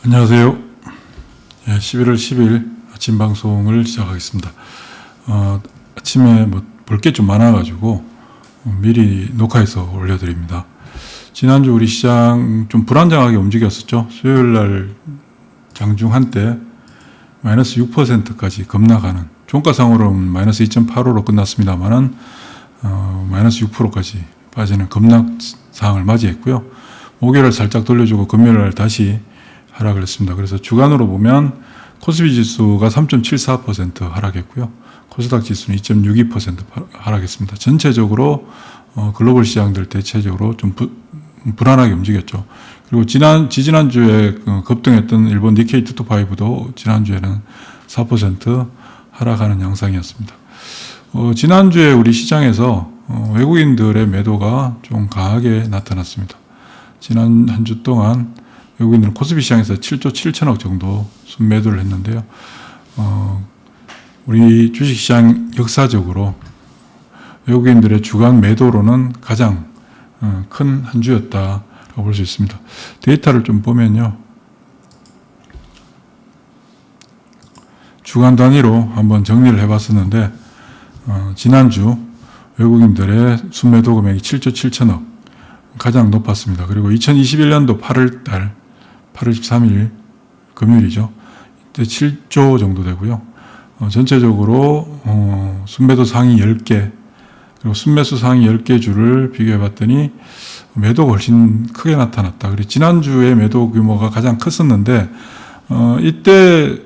안녕하세요. 11월 10일 아침 방송을 시작하겠습니다. 아침에 볼 게 좀 많아가지고 미리 녹화해서 올려드립니다. 지난주 우리 시장 좀 불안정하게 움직였었죠. 수요일 날 장중 한때 마이너스 6%까지 급락하는, 종가상으로는 마이너스 2.85로 끝났습니다만은 마이너스 6%까지 빠지는 급락 상황을 맞이했고요. 목요일을 살짝 돌려주고 금요일 날 다시 하락을 했습니다. 그래서 주간으로 보면 코스피 지수가 3.74% 하락했고요. 코스닥 지수는 2.62% 하락했습니다. 전체적으로 글로벌 시장들 대체적으로 좀 불안하게 움직였죠. 그리고 지지난주에 급등했던 일본 니케이 225도 지난주에는 4% 하락하는 양상이었습니다. 지난주에 우리 시장에서 외국인들의 매도가 좀 강하게 나타났습니다. 지난 한 주 동안 외국인들은 코스피 시장에서 7조 7천억 정도 순매도를 했는데요. 우리 주식시장 역사적으로 외국인들의 주간 매도로는 가장 큰 한 주였다고 볼 수 있습니다. 데이터를 좀 보면요. 주간 단위로 한번 정리를 해봤었는데 지난주 외국인들의 순매도 금액이 7조 7천억 가장 높았습니다. 그리고 2021년도 8월 13일 금요일이죠. 이때 7조 정도 되고요. 전체적으로 순매도 상위 10개 그리고 순매수 상위 10개 주를 비교해 봤더니 매도가 훨씬 크게 나타났다. 그리고 지난주에 매도 규모가 가장 컸었는데 이때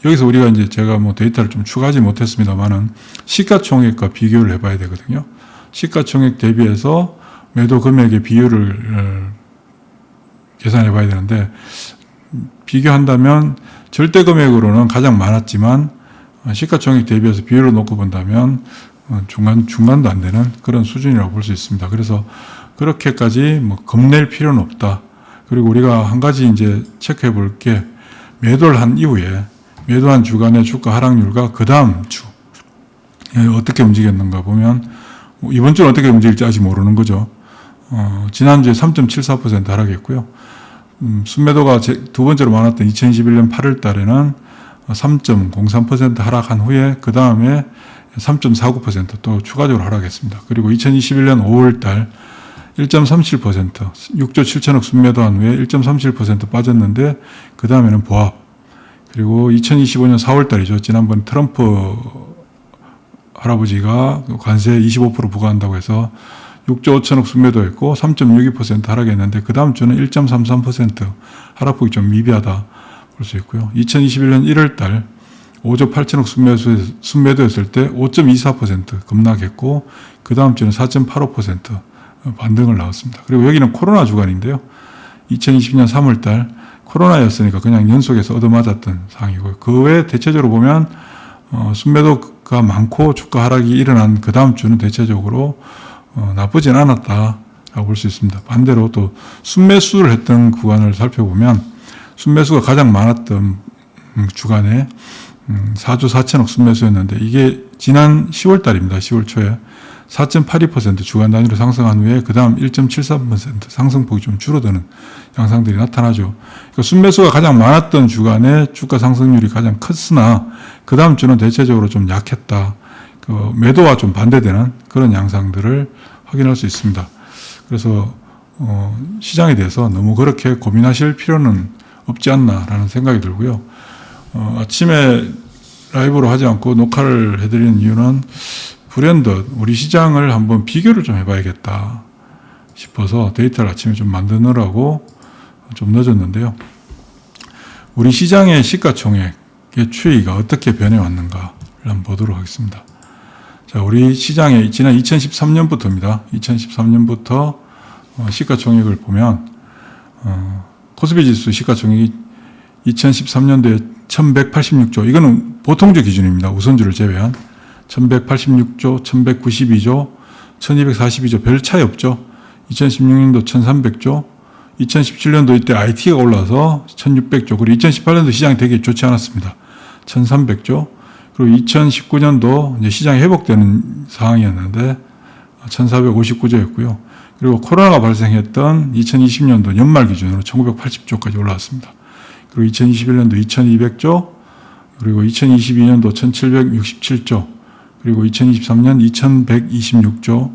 여기서 우리가 이제 제가 데이터를 좀 추가하지 못했습니다만은 시가총액과 비교를 해봐야 되거든요. 시가총액 대비해서 매도 금액의 비율을 계산해 봐야 되는데, 비교한다면 절대 금액으로는 가장 많았지만 시가총액 대비해서 비율을 놓고 본다면 중간도 안 되는 그런 수준이라고 볼 수 있습니다. 그래서 그렇게까지 겁낼 필요는 없다. 그리고 우리가 한 가지 이제 체크해 볼 게, 매도를 한 이후에 매도한 주간의 주가 하락률과 그 다음 주 어떻게 움직였는가 보면, 이번 주는 어떻게 움직일지 아직 모르는 거죠. 지난주에 3.74% 하락했고요. 순매도가 두 번째로 많았던 2021년 8월 달에는 3.03% 하락한 후에 그 다음에 3.49% 또 추가적으로 하락했습니다. 그리고 2021년 5월 달 1.37% 6조 7천억 순매도한 후에 1.37% 빠졌는데 그 다음에는 보합. 그리고 2025년 4월 달이죠. 지난번 트럼프 할아버지가 관세 25% 부과한다고 해서 6조 5천억 순매도했고 3.62% 하락했는데 그 다음 주는 1.33% 하락폭이 좀 미비하다 볼 수 있고요. 2021년 1월 달 5조 8천억 순매도했을 때 5.24% 급락했고 그 다음 주는 4.85% 반등을 나왔습니다. 그리고 여기는 코로나 주간인데요. 2020년 3월 달 코로나였으니까 그냥 연속해서 얻어맞았던 상황이고요. 그 외에 대체적으로 보면 순매도가 많고 주가 하락이 일어난 그 다음 주는 대체적으로 나쁘진 않았다라고 볼 수 있습니다. 반대로 또 순매수를 했던 구간을 살펴보면 순매수가 가장 많았던 주간에 4조 4천억 순매수였는데 이게 지난 10월 달입니다. 10월 초에 4.82% 주간 단위로 상승한 후에 그 다음 1.73% 상승폭이 좀 줄어드는 양상들이 나타나죠. 그러니까 순매수가 가장 많았던 주간에 주가 상승률이 가장 컸으나 그 다음 주는 대체적으로 좀 약했다. 매도와 좀 반대되는 그런 양상들을 확인할 수 있습니다. 그래서 시장에 대해서 너무 그렇게 고민하실 필요는 없지 않나라는 생각이 들고요. 아침에 라이브로 하지 않고 녹화를 해드리는 이유는 불현듯 우리 시장을 한번 비교를 좀 해봐야겠다 싶어서 데이터를 아침에 좀 만드느라고 좀 늦었는데요. 우리 시장의 시가총액의 추이가 어떻게 변해왔는가를 한번 보도록 하겠습니다. 자, 우리 시장의 지난 2013년부터입니다. 2013년부터 시가총액을 보면 코스피 지수 시가총액이 2013년도에 1186조, 이거는 보통주 기준입니다. 우선주를 제외한 1186조, 1192조, 1242조 별 차이 없죠. 2016년도 1300조, 2017년도 이때 IT가 올라서 1600조, 그리고 2018년도 시장이 되게 좋지 않았습니다. 1300조, 그리고 2019년도 이제 시장이 회복되는 상황이었는데 1459조였고요. 그리고 코로나가 발생했던 2020년도 연말 기준으로 1980조까지 올라왔습니다. 그리고 2021년도 2200조, 그리고 2022년도 1767조, 그리고 2023년 2126조,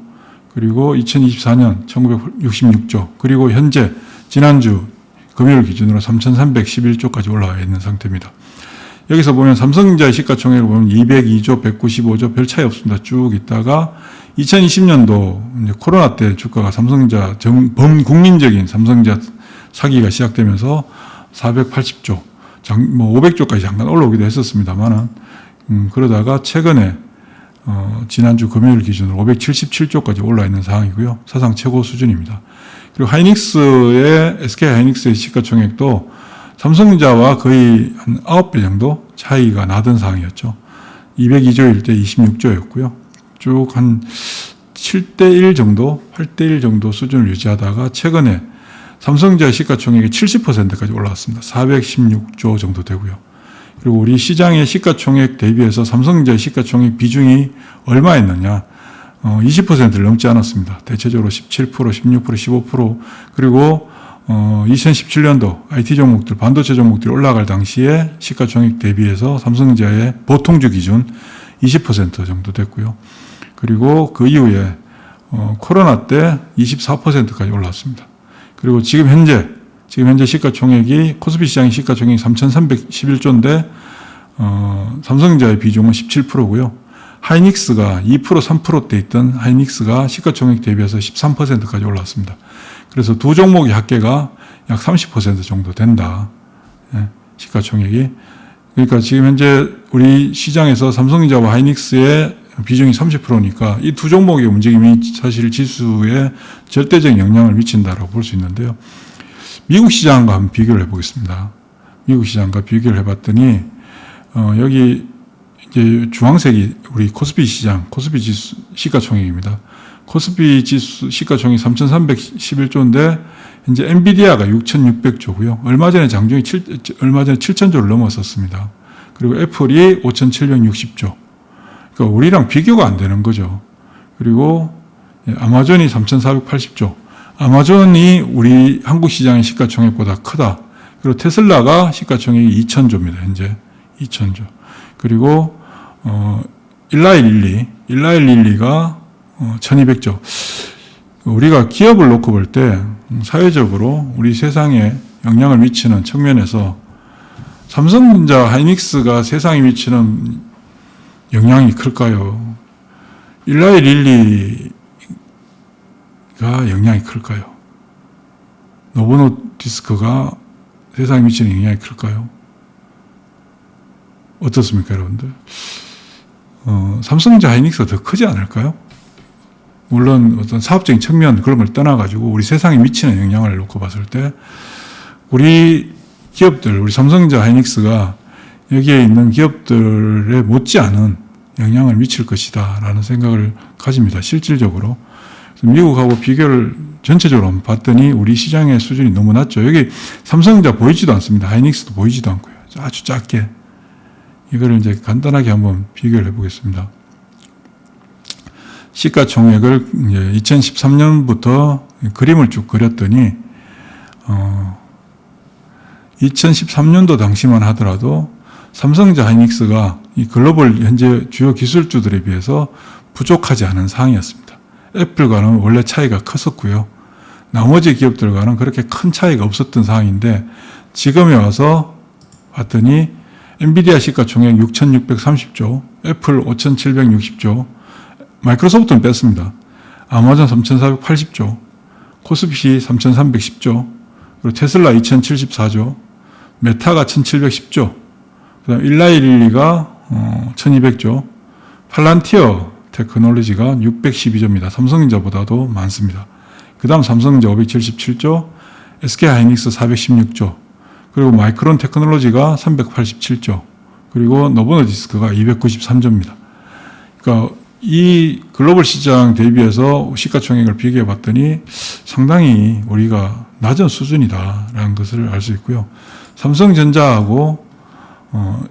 그리고 2024년 1966조, 그리고 현재 지난주 금요일 기준으로 3311조까지 올라와 있는 상태입니다. 여기서 보면 삼성전자의 시가총액을 보면 202조, 195조 별 차이 없습니다. 쭉 있다가 2020년도 코로나 때 주가가 삼성전자 범국민적인 삼성전자 사기가 시작되면서 480조, 500조까지 잠깐 올라오기도 했었습니다만은 그러다가 최근에 지난주 금요일 기준으로 577조까지 올라 있는 상황이고요. 사상 최고 수준입니다. 그리고 하이닉스의 SK 하이닉스의 시가총액도 삼성전자와 거의 한 9배 정도 차이가 나던 상황이었죠. 202조일 때 26조였고요. 쭉 한 7대1 정도, 8대1 정도 수준을 유지하다가 최근에 삼성전자 시가총액이 70%까지 올라왔습니다. 416조 정도 되고요. 그리고 우리 시장의 시가총액 대비해서 삼성전자 시가총액 비중이 얼마였느냐? 20%를 넘지 않았습니다. 대체적으로 17%, 16%, 15%, 그리고 2017년도 IT 종목들, 반도체 종목들이 올라갈 당시에 시가총액 대비해서 삼성전자의 보통주 기준 20% 정도 됐고요. 그리고 그 이후에 코로나 때 24%까지 올랐습니다. 그리고 지금 현재 시가총액이 코스피 시장의 시가총액이 3,311조인데 삼성전자의 비중은 17%고요. 하이닉스가 2%, 3%대 있던 하이닉스가 시가총액 대비해서 13%까지 올랐습니다. 그래서 두 종목의 합계가 약 30% 정도 된다. 예, 시가총액이. 그러니까 지금 현재 우리 시장에서 삼성전자와 하이닉스의 비중이 30%니까 이 두 종목의 움직임이 사실 지수에 절대적인 영향을 미친다라고 볼 수 있는데요. 미국 시장과 한번 비교를 해보겠습니다. 미국 시장과 비교를 해봤더니 여기 이제 주황색이 우리 코스피 시장, 코스피 지수 시가총액입니다. 코스피 지수 시가총액이 3,311조인데 이제 엔비디아가 6,600조고요. 얼마 전에 장중에 7,000조를 넘었었습니다. 그리고 애플이 5,760조. 그러니까 우리랑 비교가 안 되는 거죠. 그리고 아마존이 3,480조. 아마존이 우리 한국 시장의 시가총액보다 크다. 그리고 테슬라가 시가총액이 2,000조입니다. 현재 2,000조. 그리고 일라일릴리가 1,200조. 우리가 기업을 놓고 볼 때 사회적으로 우리 세상에 영향을 미치는 측면에서 삼성전자, 하이닉스가 세상에 미치는 영향이 클까요? 일라일릴리가 영향이 클까요? 노보노디스크가 세상에 미치는 영향이 클까요? 어떻습니까, 여러분들? 삼성전자, 하이닉스가 더 크지 않을까요? 물론 어떤 사업적인 측면 그런 걸 떠나가지고 우리 세상에 미치는 영향을 놓고 봤을 때 우리 기업들, 우리 삼성전자, 하이닉스가 여기에 있는 기업들에 못지않은 영향을 미칠 것이다 라는 생각을 가집니다. 실질적으로. 미국하고 비교를 전체적으로 봤더니 우리 시장의 수준이 너무 낮죠. 여기 삼성전자 보이지도 않습니다. 하이닉스도 보이지도 않고요. 아주 작게. 이거를 이제 간단하게 한번 비교를 해보겠습니다. 시가총액을 이제 2013년부터 그림을 쭉 그렸더니 2013년도 당시만 하더라도 삼성전자, 하이닉스가 이 글로벌 현재 주요 기술주들에 비해서 부족하지 않은 상황이었습니다. 애플과는 원래 차이가 컸었고요. 나머지 기업들과는 그렇게 큰 차이가 없었던 상황인데 지금에 와서 봤더니 엔비디아 시가총액 6,630조, 애플 5,760조, 마이크로소프트는 뺐습니다. 아마존 3,480조, 코스피 3,310조, 그리고 테슬라 2,074조, 메타가 1,710조, 그 다음 일라일릴리가 1,200조, 팔란티어 테크놀로지가 612조입니다. 삼성전자보다도 많습니다. 그 다음 삼성전자 577조, SK 하이닉스 416조, 그리고 마이크론 테크놀로지가 387조, 그리고 노보노디스크가 293조입니다. 그러니까 이 글로벌 시장 대비해서 시가총액을 비교해 봤더니 상당히 우리가 낮은 수준이다라는 것을 알 수 있고요. 삼성전자하고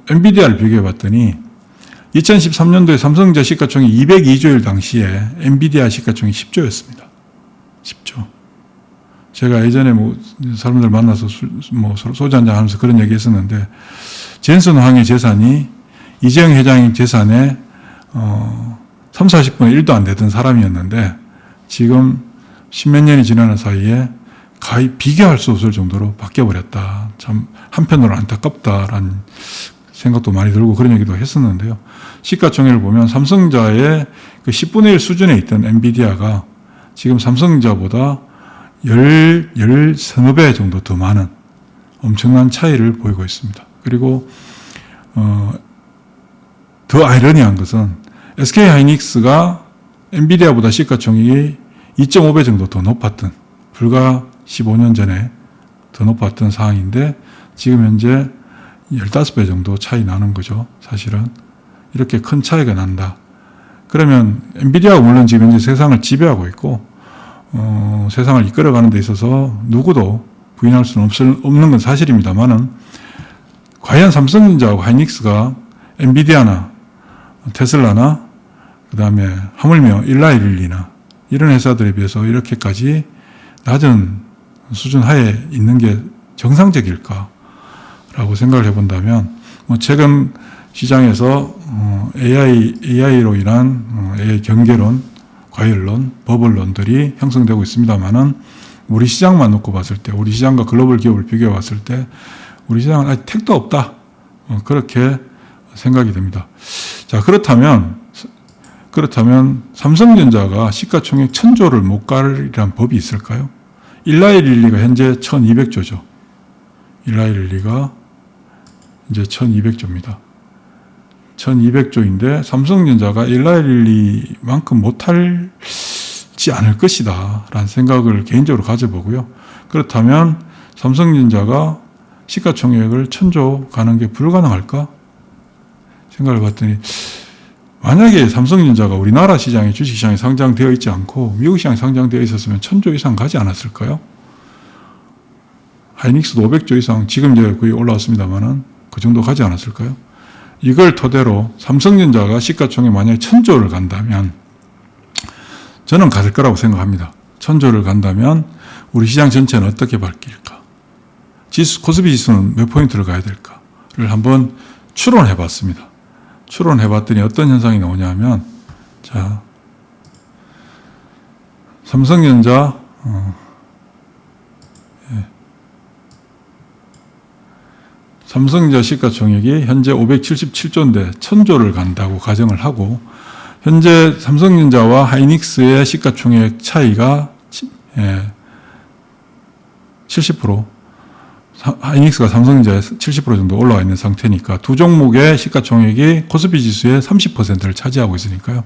엔비디아를 비교해 봤더니 2013년도에 삼성전자 시가총액이 202조일 당시에 엔비디아 시가총액이 10조였습니다. 10조. 제가 예전에 뭐 사람들 만나서 소주 한잔 하면서 그런 얘기 했었는데, 젠슨 황의 재산이 이재용 회장의 재산의 3, 40분의 1도 안 되던 사람이었는데, 지금 십몇 년이 지나는 사이에 거의 비교할 수 없을 정도로 바뀌어버렸다. 참 한편으로 안타깝다라는 생각도 많이 들고 그런 얘기도 했었는데요. 시가총액을 보면 삼성자의 그 10분의 1 수준에 있던 엔비디아가 지금 삼성자보다 13배 정도 더 많은 엄청난 차이를 보이고 있습니다. 그리고 더 아이러니한 것은 SK하이닉스가 엔비디아보다 시가총액이 2.5배 정도 더 높았던, 불과 15년 전에 더 높았던 상황인데 지금 현재 15배 정도 차이 나는 거죠. 사실은 이렇게 큰 차이가 난다. 그러면 엔비디아가 물론 지금 현재 세상을 지배하고 있고 세상을 이끌어가는 데 있어서 누구도 부인할 수는 없는 건 사실입니다만은, 과연 삼성전자하고 하이닉스가 엔비디아나 테슬라나 그 다음에 하물며 일라이릴리나 이런 회사들에 비해서 이렇게까지 낮은 수준 하에 있는 게 정상적일까라고 생각을 해본다면, 뭐 최근 시장에서 AI로 인한 AI 경계론, 과열론, 버블론들이 형성되고 있습니다만은, 우리 시장만 놓고 봤을 때, 우리 시장과 글로벌 기업을 비교해 봤을 때 우리 시장은 아직 택도 없다. 그렇게 생각이 됩니다. 자, 그렇다면 삼성전자가 시가총액 1000조를 못 가리란 법이 있을까요? 일라이릴리가 현재 1200조죠. 일라이릴리가 이제 1200조입니다. 1200조인데 삼성전자가 일라이릴리만큼 못하지 않을 것이다 라는 생각을 개인적으로 가져보고요. 그렇다면 삼성전자가 시가총액을 1000조 가는 게 불가능할까 생각을 봤더니, 만약에 삼성전자가 우리나라 시장에, 주식시장에 상장되어 있지 않고 미국 시장에 상장되어 있었으면 1000조 이상 가지 않았을까요? 하이닉스도 500조 이상, 지금 이제 거의 올라왔습니다만은 그 정도 가지 않았을까요? 이걸 토대로 삼성전자가 시가총액 만약에 1000조를 간다면, 저는 갈 거라고 생각합니다. 1000조를 간다면 우리 시장 전체는 어떻게 바뀔까? 코스피 지수는 몇 포인트를 가야 될까를 한번 추론해 봤습니다. 추론해 봤더니 어떤 현상이 나오냐 하면, 자, 삼성전자, 삼성전자 시가총액이 현재 577조인데 1000조를 간다고 가정을 하고, 현재 삼성전자와 하이닉스의 시가총액 차이가 70%, 하이닉스가 삼성전자에 70% 정도 올라와 있는 상태니까 두 종목의 시가총액이 코스피 지수의 30%를 차지하고 있으니까요.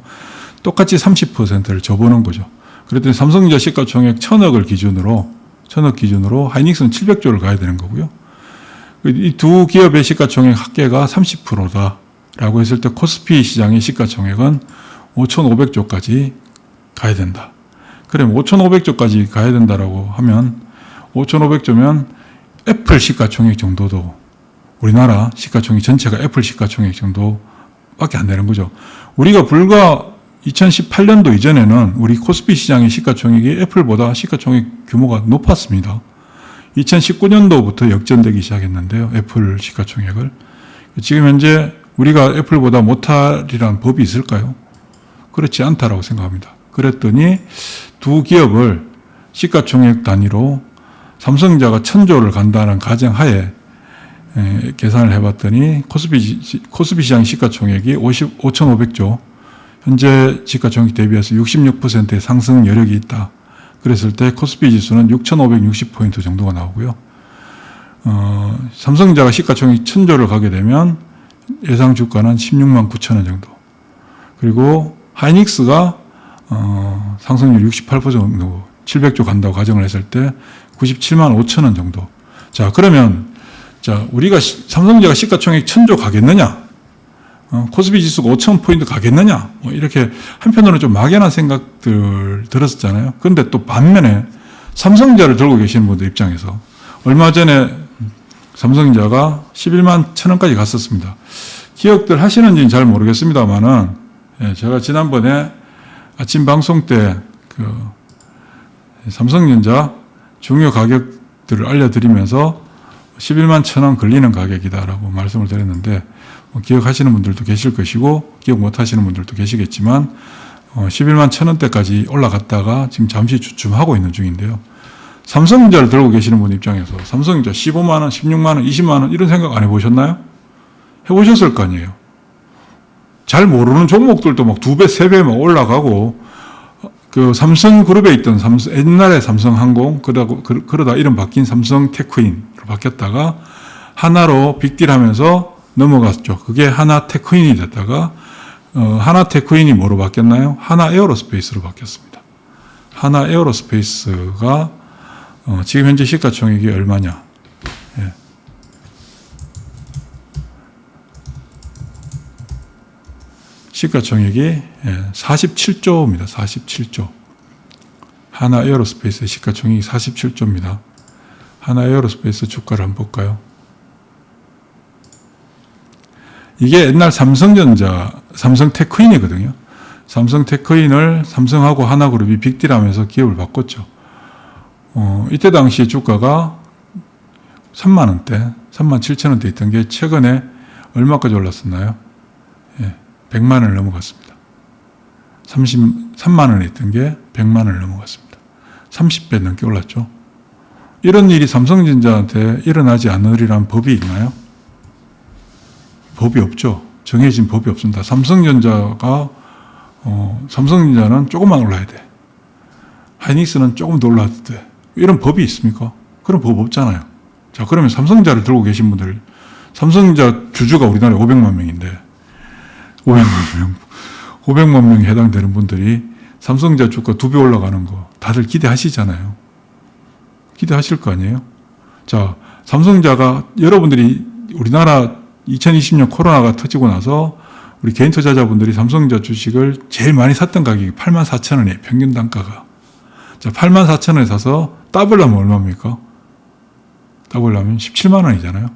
똑같이 30%를 줘보는 거죠. 그랬더니 삼성전자 시가총액 1000억 기준으로 하이닉스는 700조를 가야 되는 거고요. 이 두 기업의 시가총액 합계가 30%다라고 했을 때 코스피 시장의 시가총액은 5,500조까지 가야 된다. 그럼 5,500조까지 가야 된다라고 하면 5,500조면 애플 시가총액 정도도, 우리나라 시가총액 전체가 애플 시가총액 정도밖에 안 되는 거죠. 우리가 불과 2018년도 이전에는 우리 코스피 시장의 시가총액이 애플보다 시가총액 규모가 높았습니다. 2019년도부터 역전되기 시작했는데요. 애플 시가총액을. 지금 현재 우리가 애플보다 못할이라는 법이 있을까요? 그렇지 않다라고 생각합니다. 그랬더니 두 기업을 시가총액 단위로 삼성전자가 1000조를 간다는 가정하에 계산을 해봤더니 코스피 시장 시가총액이 5,500조, 현재 시가총액 대비해서 66%의 상승 여력이 있다. 그랬을 때 코스피 지수는 6,560포인트 정도가 나오고요. 삼성전자가 시가총액 1000조를 가게 되면 예상 주가는 16만 9천 원 정도. 그리고 하이닉스가 상승률 68% 정도, 700조 간다고 가정을 했을 때 97만 5천 원 정도. 자, 그러면 우리가 삼성전자가 시가총액 1000조 가겠느냐? 코스피 지수가 5,000포인트 가겠느냐? 뭐 이렇게 한편으로는 좀 막연한 생각들 들었었잖아요. 그런데 또 반면에 삼성전자를 들고 계시는 분들 입장에서 얼마 전에 삼성전자가 11만 1,000원까지 갔었습니다. 기억들 하시는지는 잘 모르겠습니다만은, 제가 지난번에 아침 방송 때 삼성전자 중요 가격들을 알려드리면서 11만 1,000원 걸리는 가격이다라고 말씀을 드렸는데 기억하시는 분들도 계실 것이고 기억 못하시는 분들도 계시겠지만 11만 1,000원대까지 올라갔다가 지금 잠시 주춤하고 있는 중인데요. 삼성전자를 들고 계시는 분 입장에서 삼성전자 15만 원, 16만 원, 20만 원 이런 생각 안 해보셨나요? 해보셨을 거 아니에요. 잘 모르는 종목들도 막 2배, 3배 막 올라가고 그 삼성그룹에 있던 옛날에 삼성항공 그러다 이름 바뀐 삼성테크인으로 바뀌었다가 하나로 빅딜하면서 넘어갔죠. 그게 하나테크인이 됐다가 하나테크인이 뭐로 바뀌었나요? 하나에어로스페이스로 바뀌었습니다. 하나에어로스페이스가 지금 현재 시가총액이 얼마냐? 예. 시가총액이 47조입니다. 47조. 하나에어로스페이스의 시가총액이 47조입니다. 하나에어로스페이스 주가를 한번 볼까요? 이게 옛날 삼성전자, 삼성테크인이거든요. 삼성테크인을 삼성하고 하나그룹이 빅딜하면서 기업을 바꿨죠. 이때 당시 주가가 3만 원대, 3만 7천 원대 있던 게 최근에 얼마까지 올랐었나요? 100만 원을 넘어갔습니다. 33만 원에 있던 게 100만 원을 넘어갔습니다. 30배 넘게 올랐죠. 이런 일이 삼성전자한테 일어나지 않으리란 법이 있나요? 법이 없죠. 정해진 법이 없습니다. 삼성전자는 조금만 올라야 돼. 하이닉스는 조금 더 올라도 돼. 이런 법이 있습니까? 그런 법 없잖아요. 자, 그러면 삼성전자를 들고 계신 분들, 삼성전자 주주가 우리나라에 500만 명인데, 500만 명에 해당되는 분들이 삼성전자 주가 2배 올라가는 거 다들 기대하시잖아요. 기대하실 거 아니에요? 자, 삼성전자가 여러분들이 우리나라 2020년 코로나가 터지고 나서 우리 개인 투자자분들이 삼성전자 주식을 제일 많이 샀던 가격이 84,000원이에요. 평균 단가가. 자, 84,000원에 사서 더블하면 얼마입니까? 더블하면 17만 원이잖아요.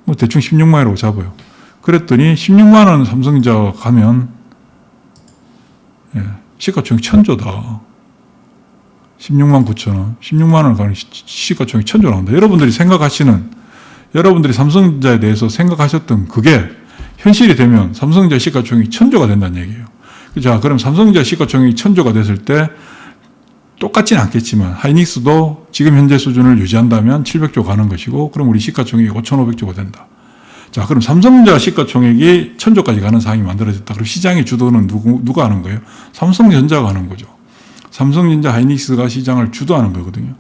뭐 대충 16만 원이라고 잡아요. 그랬더니 16만 원 삼성전자 가면 시가총액 1,000조다. 16만 9천 원. 16만 원 가는 시가총액 1,000조 나온다. 여러분들이 삼성전자에 대해서 생각하셨던 그게 현실이 되면 삼성전자 시가총액이 1,000조가 된다는 얘기예요. 자, 그럼 삼성전자 시가총액이 1,000조가 됐을 때 똑같지는 않겠지만 하이닉스도 지금 현재 수준을 유지한다면 700조 가는 것이고 그럼 우리 시가총액이 5,500조가 된다. 자, 그럼 삼성전자 시가총액이 1,000조까지 가는 상황이 만들어졌다. 그럼 시장의 주도는 누가 하는 거예요? 삼성전자가 하는 거죠. 삼성전자 하이닉스가 시장을 주도하는 거거든요.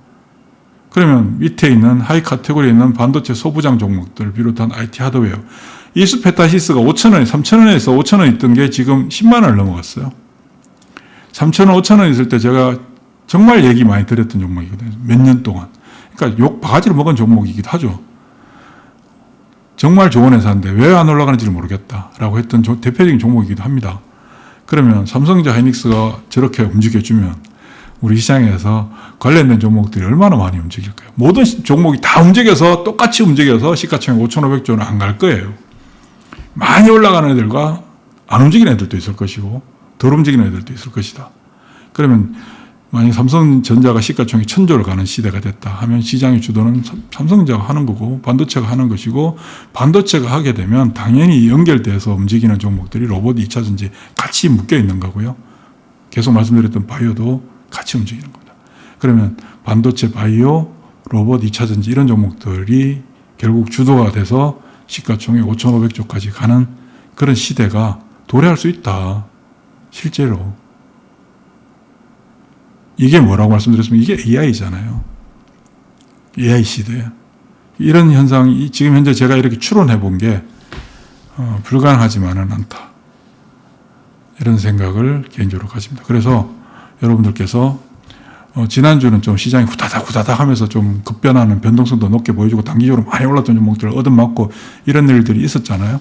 그러면 밑에 있는 하이 카테고리에 있는 반도체 소부장 종목들 비롯한 IT 하드웨어 이수페타시스가 5,000원에 3,000원에서 5,000원 있던 게 지금 10만 원을 넘어갔어요. 3,000원, 5,000원 있을 때 제가 정말 얘기 많이 드렸던 종목이거든요. 몇 년 동안. 그러니까 욕 바가지를 먹은 종목이기도 하죠. 정말 좋은 회사인데 왜 안 올라가는지를 모르겠다라고 했던 대표적인 종목이기도 합니다. 그러면 삼성전자 하이닉스가 저렇게 움직여주면 우리 시장에서 관련된 종목들이 얼마나 많이 움직일까요? 모든 종목이 다 움직여서 똑같이 움직여서 시가총액 5,500조는 안 갈 거예요. 많이 올라가는 애들과 안 움직이는 애들도 있을 것이고 덜 움직이는 애들도 있을 것이다. 그러면 만약 삼성전자가 시가총액 1,000조를 가는 시대가 됐다 하면 시장의 주도는 삼성전자가 하는 거고 반도체가 하는 것이고 반도체가 하게 되면 당연히 연결돼서 움직이는 종목들이 로봇 2차전지 같이 묶여 있는 거고요. 계속 말씀드렸던 바이오도 같이 움직이는 겁니다. 그러면 반도체, 바이오, 로봇 2차전지 이런 종목들이 결국 주도가 돼서 시가총액 5,500조까지 가는 그런 시대가 도래할 수 있다. 실제로. 이게 뭐라고 말씀드렸으면 이게 AI잖아요. AI 시대. 이런 현상이 지금 현재 제가 이렇게 추론해 본 게 불가능하지만은 않다. 이런 생각을 개인적으로 가집니다. 그래서 여러분들께서 지난주는 좀 시장이 후다닥 하면서 좀 급변하는 변동성도 높게 보여주고 단기적으로 많이 올랐던 종목들을 얻어맞고 이런 일들이 있었잖아요.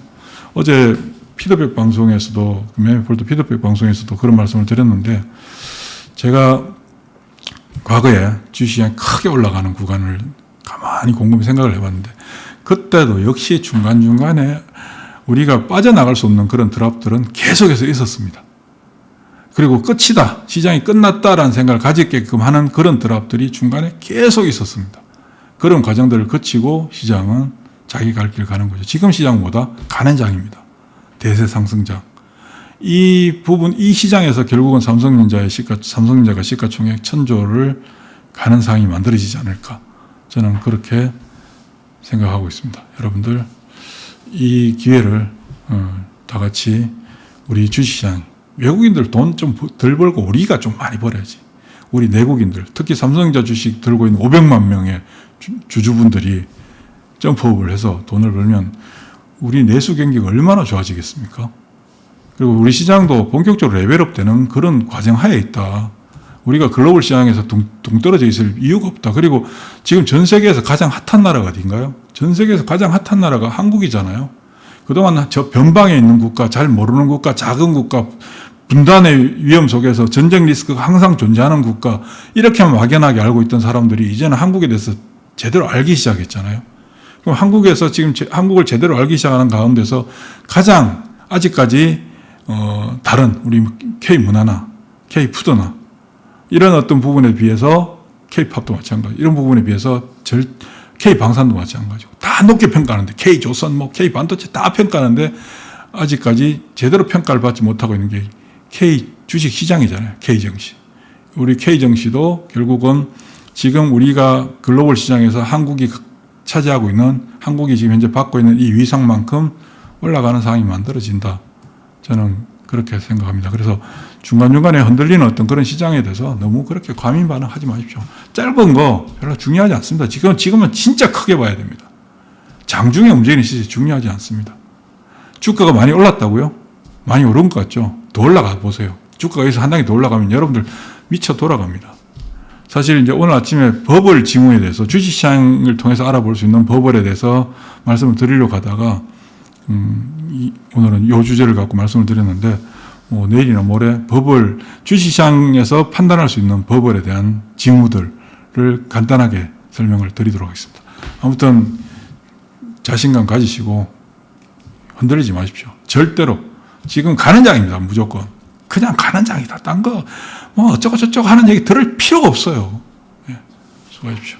어제 피드백 방송에서도 매매폴드 피드백 방송에서도 그런 말씀을 드렸는데 제가 과거에 주시장이 크게 올라가는 구간을 가만히 곰곰이 생각을 해봤는데 그때도 역시 중간중간에 우리가 빠져나갈 수 없는 그런 드랍들은 계속해서 있었습니다. 그리고 끝이다. 시장이 끝났다라는 생각을 가지게끔 하는 그런 드랍들이 중간에 계속 있었습니다. 그런 과정들을 거치고 시장은 자기 갈 길 가는 거죠. 지금 시장보다 가는 장입니다. 대세 상승장. 이 부분, 이 시장에서 결국은 삼성전자가 시가총액 1000조를 가는 상황이 만들어지지 않을까. 저는 그렇게 생각하고 있습니다. 여러분들, 이 기회를 다 같이 우리 주식시장, 외국인들 돈 좀 덜 벌고 우리가 좀 많이 벌어야지. 우리 내국인들, 특히 삼성전자 주식 들고 있는 500만 명의 주주분들이 점프업을 해서 돈을 벌면 우리 내수 경기가 얼마나 좋아지겠습니까? 그리고 우리 시장도 본격적으로 레벨업 되는 그런 과정 하에 있다. 우리가 글로벌 시장에서 동떨어져 있을 이유가 없다. 그리고 지금 전 세계에서 가장 핫한 나라가 어딘가요? 전 세계에서 가장 핫한 나라가 한국이잖아요. 그동안 저 변방에 있는 국가, 잘 모르는 국가, 작은 국가, 분단의 위험 속에서 전쟁 리스크가 항상 존재하는 국가, 이렇게만 막연하게 알고 있던 사람들이 이제는 한국에 대해서 제대로 알기 시작했잖아요. 그럼 한국에서 지금 한국을 제대로 알기 시작하는 가운데서 가장 아직까지 다른 우리 K-문화나 K-푸드나 이런 어떤 부분에 비해서 K-팝도 마찬가지, 이런 부분에 비해서 K-방산도 마찬가지고 다 높게 평가하는데 K-조선, K-반도체 다 평가하는데 아직까지 제대로 평가를 받지 못하고 있는 게 K-주식 시장이잖아요. K-정시. 우리 K-정시도 결국은 지금 우리가 글로벌 시장에서 한국이 차지하고 있는, 한국이 지금 현재 받고 있는 이 위상만큼 올라가는 상황이 만들어진다. 저는 그렇게 생각합니다. 그래서 중간중간에 흔들리는 어떤 그런 시장에 대해서 너무 그렇게 과민 반응하지 마십시오. 짧은 거 별로 중요하지 않습니다. 지금은 진짜 크게 봐야 됩니다. 장중에 움직이는 시세 중요하지 않습니다. 주가가 많이 올랐다고요? 많이 오른 것 같죠? 더 올라가 보세요. 주가가 여기서 한 단계 더 올라가면 여러분들 미쳐 돌아갑니다. 사실 이제 오늘 아침에 버블 징후에 대해서 주식시장을 통해서 알아볼 수 있는 버블에 대해서 말씀을 드리려고 하다가 오늘은 이 주제를 갖고 말씀을 드렸는데 내일이나 모레 버블, 주식시장에서 판단할 수 있는 버블에 대한 징후들을 간단하게 설명을 드리도록 하겠습니다. 아무튼 자신감 가지시고 흔들리지 마십시오. 절대로. 지금 가는 장입니다. 무조건. 그냥 가는 장이다. 딴 거 어쩌고저쩌고 하는 얘기 들을 필요가 없어요. 예, 수고하십시오.